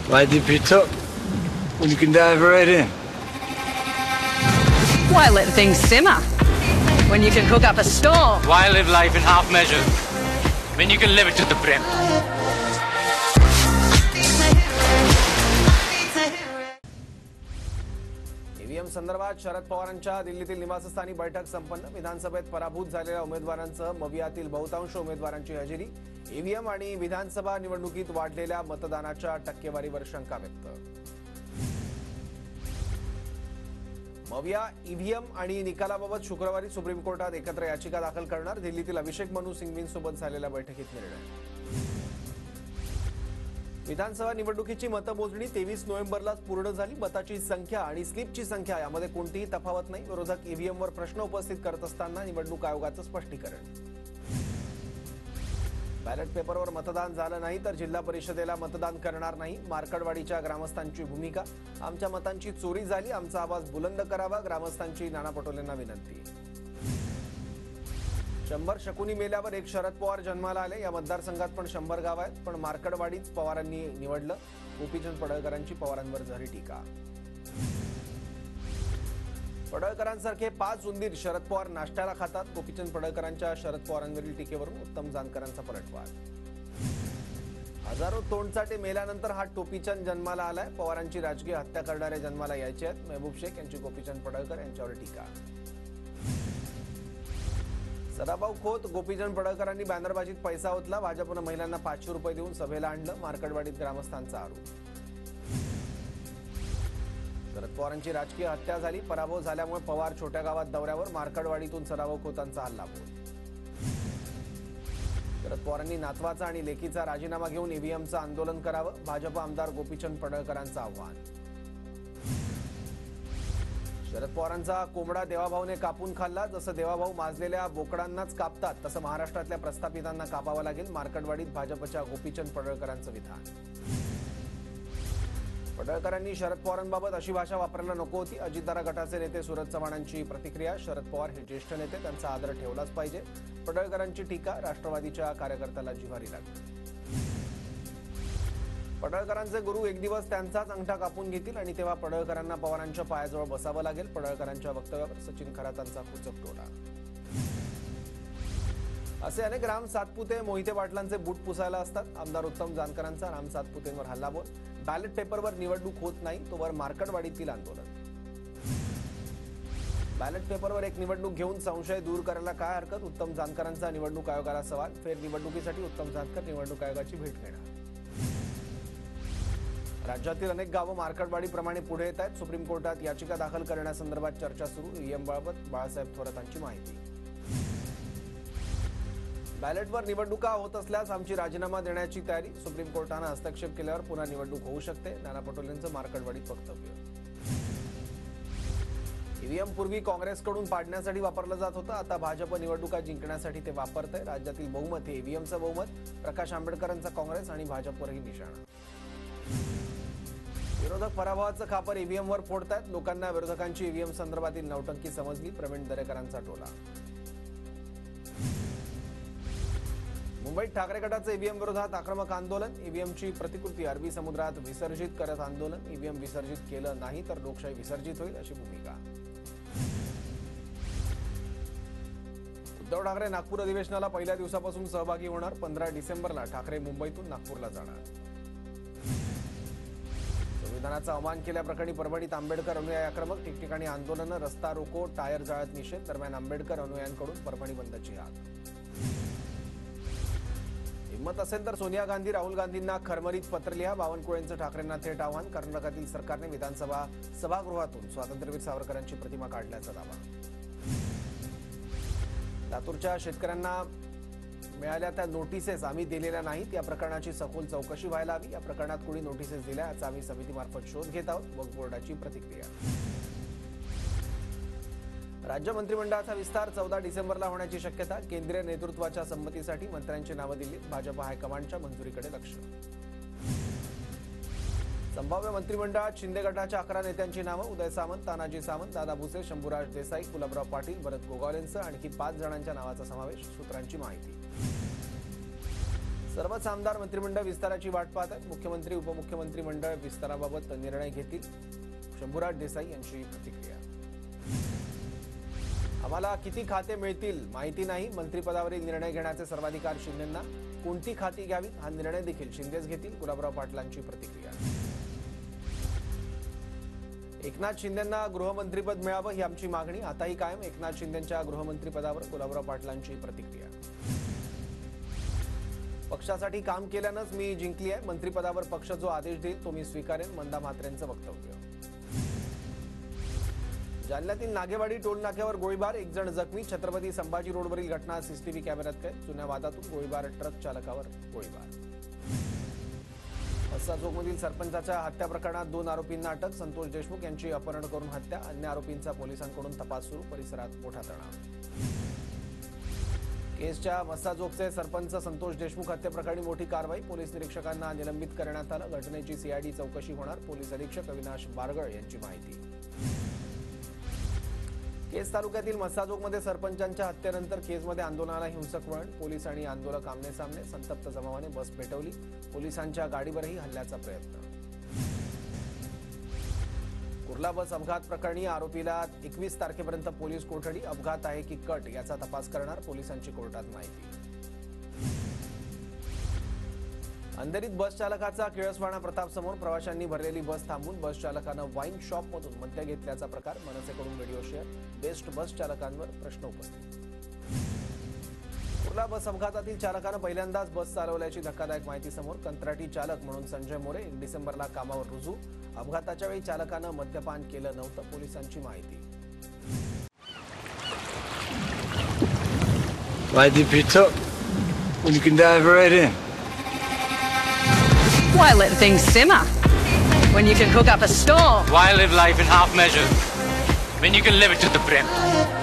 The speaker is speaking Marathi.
Why dip it up when you can dive right in? Why let things simmer when you can cook up a storm? Why live life in half measures when you can live it to the brim? EVM संदर्भात शरद पवारांच्या दिल्लीतील निवासस्थानी बैठक संपन्न। विधानसभेत पराभूत झालेल्या उमेदवारांसह मवियातील बहुतांश उमेदवारांची हजेरी। ईव्हीएम आणि विधानसभा निवडणुकीत वाढलेल्या मतदानाच्या टक्केवारीवर शंका व्यक्त। मविया ईव्हीएम आणि निकालाबाबत शुक्रवारी सुप्रीम कोर्टात एकत्र याचिका दाखल करणार। दिल्लीतील अभिषेक मनु सिंघवींसोबत झालेल्या बैठकीत निर्णय। विधानसभा निवडणुकीची मतमोजणी 23 नोव्हेंबरलाच पूर्ण झाली। मताची संख्या आणि स्लिपची संख्या यामध्ये कोणतीही तफावत नाही। विरोधक ईव्हीएमवर प्रश्न उपस्थित करत असताना निवडणूक आयोगाचं स्पष्टीकरण। बॅलेट पेपरवर मतदान झालं नाही तर जिल्हा परिषदेला मतदान करणार नाही। मार्कडवाडीच्या ग्रामस्थांची भूमिका। आमच्या मतांची चोरी झाली, आमचा आवाज बुलंद करावा, ग्रामस्थांची नाना पटोलेंना विनंती। 100 शकुनी मेल्यावर एक शरद पवार जन्माला आले। या मतदारसंघात पण 100 गाव आहेत, पण मार्कडवाडीच पवारांनी निवडलं। गोपीचंद पडळकरांची पवारांवर झाली टीका। पडळकरांसारखे 5 उंदीर शरद पवार नाश्त्याला खातात। गोपीचंद पडळकरांच्या शरद पवारांवरील टीकेवरून उत्तम जानकरांचा पलटवार। हजारो तोंडचाटे मेल्यानंतर हा टोपीचंद जन्माला आलाय। पवारांची राजकीय हत्या करणाऱ्या जन्माला यायचे आहेत। महबूब शेख यांची गोपीचंद पडळकर यांच्यावर टीका। सदाभाऊ खोत गोपीचंद पडळकरांनी बॅनरबाजीत पैसा ओतला। भाजपनं महिलांना 500 रुपये देऊन सभेला आणलं। मार्कडवाडीत ग्रामस्थांचा आरोप। शरद पवारांची राजकीय हत्या झाली। पराभव झाल्यामुळे पवार छोट्या गावात दौऱ्यावर। मार्कडवाडीतून सदाभाऊ खोतांचा हल्लाबोल। शरद पवारांनी नातवाचा आणि लेकीचा राजीनामा घेऊन ईव्हीएमचं आंदोलन करावं। भाजप आमदार गोपीचंद पडळकरांचं आव्हान। शरद पवारांचा कोंबडा देवाभाऊने कापून खाल्ला। जसं देवाभाऊ माजलेल्या बोकडांनाच कापतात तसं महाराष्ट्रातल्या प्रस्थापितांना कापावं लागेल। मार्कडवाडीत भाजपच्या गोपीचंद पडळकरांचं विधान। पडळकरांनी शरद पवारांबाबत अशी भाषा वापरायला नको होती। अजितदादा गटाचे नेते सूरज चव्हाणांची प्रतिक्रिया। शरद पवार हे ज्येष्ठ नेते, त्यांचा आदर ठेवलाच पाहिजे। पडळकरांची टीका। राष्ट्रवादीच्या कार्यकर्त्याला जिव्हारी लागली। पडळकरांचे गुरु एक दिवस त्यांचाच अंगठा कापून घेतील आणि तेव्हा पडळकरांना पवारांच्या पायाजवळ बसावं लागेल। पडळकरांच्या वक्तव्यावर सचिन खरातांचा खुचक टोला। असे अनेक राम सातपुते मोहिते पाटलांचे बूट पुसायला असतात। आमदार उत्तम जानकरांचा राम सातपुतेंवर हल्लाबोल। बॅलेट पेपरवर निवडणूक होत नाही तोवर मार्कडवाडीतील आंदोलन। बॅलेट पेपरवर एक निवडणूक घेऊन संशय दूर करायला काय हरकत? उत्तम जानकरांचा निवडणूक आयोगाला सवाल। फेरनिवडणुकीसाठी उत्तम जानकर निवडणूक आयोगाची भेट घेणार। राज्यातील अनेक गावं मार्कडवाडीप्रमाणे पुढे येत आहेत। सुप्रीम कोर्टात याचिका दाखल करण्यासंदर्भात चर्चा सुरू। ईव्हीएमबाबत बाळासाहेब थोरातांची माहिती। बॅलेटवर निवडणुका होत असल्यास आमची राजीनामा देण्याची तयारी। सुप्रीम कोर्टानं हस्तक्षेप केल्यावर पुन्हा निवडणूक होऊ शकते। नाना पटोलेंचं मार्कडवाडीत वक्तव्य। ईव्हीएम पूर्वी काँग्रेसकडून पाडण्यासाठी वापरलं जात होतं, आता भाजप निवडणुका जिंकण्यासाठी ते वापरतंय। राज्यातील बहुमत हे ईव्हीएमचं बहुमत। प्रकाश आंबेडकरांचा काँग्रेस आणि भाजपवरही निशाणा। विरोधक पराभवाचं खापर ईव्हीएमवर फोडतायत। लोकांना विरोधकांची ईव्हीएम संदर्भातील नौटंकी समजली। प्रवीण दरेकरांचा टोला। मुंबईत ठाकरे गटाचं ईव्हीएम विरोधात आक्रमक आंदोलन। ईव्हीएमची प्रतिकृती अरबी समुद्रात विसर्जित करत आंदोलन। ईव्हीएम विसर्जित केलं नाही तर लोकशाही विसर्जित होईल अशी भूमिका। उद्धव ठाकरे नागपूर अधिवेशनाला पहिल्या दिवसापासून सहभागी होणार। 15 डिसेंबरला ठाकरे मुंबईतून नागपूरला जाणार। संविधानाचा अवमान केल्याप्रकरणी परभणीत आंबेडकर अनुयायी आक्रमक। ठिकठिकाणी आंदोलनं, रस्ता रोको, टायर जाळत निषेध। दरम्यान आंबेडकर अनुयायांकडून परभणी बंदची हाक। हिम्मत असेल तर सोनिया गांधी राहुल गांधींना खरमरीत पत्र लिहा। बावनकुळेंचं ठाकरेंना थेट आव्हान। कर्नाटकातील सरकारने विधानसभा सभागृहातून स्वातंत्र्यवीर सावरकरांची प्रतिमा काढल्याचा दावा। लातूरच्या शेतकऱ्यांना मिळाल्या त्या नोटिसेस आम्ही दिलेल्या नाहीत। या प्रकरणाची सखोल चौकशी व्हायला हवी। या प्रकरणात कुणी नोटिसेस दिल्या याचा आम्ही समितीमार्फत शोध घेत आहोत। वक्फ बोर्डाची प्रतिक्रिया। राज्य मंत्रिमंडळाचा विस्तार 14 डिसेंबरला होण्याची शक्यता। केंद्रीय नेतृत्वाच्या संमतीसाठी मंत्र्यांची नावं दिल्लीत। भाजप हायकमांडच्या मंजुरीकडे लक्ष। संभाव्य मंत्रिमंडळात शिंदे गटाच्या 11 नेत्यांची नावं। उदय सामंत, तानाजी सावंत, दादा भुसे, शंभूराज देसाई, गुलाबराव पाटील, भरत गोगावलेंसह आणखी 5 जणांच्या नावाचा समावेश। सूत्रांची माहिती। सर्वच आमदार मंत्रिमंडळ विस्ताराची वाट पाहत आहेत. मुख्यमंत्री उपमुख्यमंत्री मंडळ विस्ताराबाबत निर्णय घेतील. शंभूराज देसाई यांची प्रतिक्रिया. आम्हाला किती खाते मिळतील माहिती नाही. मंत्रिपदावरील निर्णय घेण्याचे सर्वाधिकार शिंदेंना. कोणती खाती घ्यावीत हा निर्णय देखील शिंदेच घेतील. गुलाबराव पाटलांची प्रतिक्रिया. एकनाथ शिंदेंना गृहमंत्रीपद मिळावं ही आमची मागणी आताही कायम. एकनाथ शिंदेंच्या गृहमंत्रीपदावर गुलाबराव पाटलांची प्रतिक्रिया. पक्षासाठी काम केल्यानंच मी जिंकली आहे. मंत्रिपदावर पक्ष जो आदेश देईल तो मी स्वीकारेन. मंदा म्हात्रेंचं वक्तव्य. जालन्यातील नागेवाडी टोल नाक्यावर गोळीबार. एक जण जखमी. छत्रपती संभाजी रोडवरील घटना सीसीटीव्ही कॅमेऱ्यात कैद. जुन्या वादातून गोळीबार. ट्रक चालकावर गोळीबार. मस्साजोगमधील सरपंचाच्या हत्या प्रकरणात 2 आरोपींना अटक. संतोष देशमुख यांची अपहरण करून हत्या. अन्य आरोपींचा पोलिसांकडून तपास सुरू. परिसरात मोठा तणाव. केसच्या मस्साजोगचे सरपंच संतोष देशमुख हत्येप्रकरणी मोठी कारवाई. पोलीस निरीक्षकांना निलंबित करण्यात आलं. घटनेची सीआयडी चौकशी होणार. पोलीस अधीक्षक अविनाश बारगळ यांची माहिती. केस तालुक्यातील मस्साजोगमध्ये सरपंचांच्या हत्येनंतर केसमध्ये आंदोलनाला हिंसक वळण. पोलीस आणि आंदोलक आमने-सामने. संतप्त जमावाने बस पेटवली. पोलिसांच्या गाडीवरही हल्ल्याचा प्रयत्न. कुर्ला बस अपघात प्रकरणी आरोपीला 21 तारखेपर्यंत पोलीस कोठडी. अपघात आहे की कट याचा तपास करणार. पोलिसांची कोर्टात माहिती. अंधेरीत बस चालकाचा किळसवाणा प्रताप समोर. प्रवाशांनी भरलेली बस थांबून बस चालकानं वाईन शॉपमधून मद्य घेतल्याचा प्रकार. मनसेकडून व्हिडिओ शेअर. बेस्ट बस चालकांवर प्रश्न उपस्थित. कुर्ला बस अपघातातील चालकानं पहिल्यांदाच बस चालवल्याची धक्कादायक माहिती समोर. कंत्राटी चालक म्हणून संजय मोरे 1 डिसेंबरला कामावर रुजू. अपघाताच्या वेळी चालकानं मद्यपान केलं नव्हतं. पोलिसांची माहिती. Why did you talk when you can dive right in? Why let things simmer when you can cook up a storm? Why live life in half measures when you can live it to the brim?